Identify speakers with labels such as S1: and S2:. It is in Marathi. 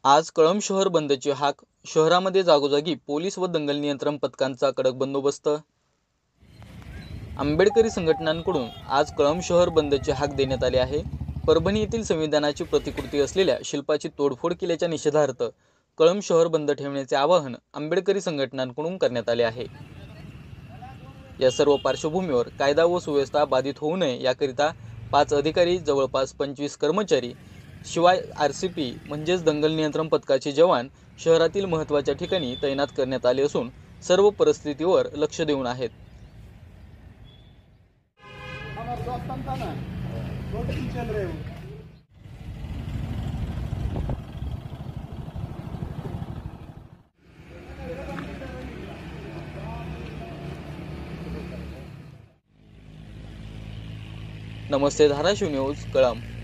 S1: आज कळंब शहर बंदची हाक, शहरामध्ये जागोजागी पोलीस व दंगल नियंत्रण पथकांचा कडक बंदोबस्त। आंबेडकरी संघटनांकडून आज कळंब शहर बंदची हाक देण्यात आली आहे। परभणी येथील संविधानाची प्रतिकृती असलेल्या शिल्पाची तोडफोड केल्याच्या निषेधार्थ कळंब शहर बंद ठेवण्याचे आवाहन आंबेडकरी संघटनांकडून करण्यात आले आहे। या सर्व पार्श्वभूमीवर कायदा व सुव्यवस्था बाधित होऊ नये याकरिता 5 अधिकारी, जवळपास 25 कर्मचारी, शिवाय आरसीपी म्हणजेच दंगल नियंत्रण पथकाचे जवान शहरातील महत्त्वाच्या ठिकाणी तैनात करण्यात आले असून सर्व परिस्थितीवर लक्ष देऊन आहेत। नमस्ते धाराशिव न्यूज कळंब।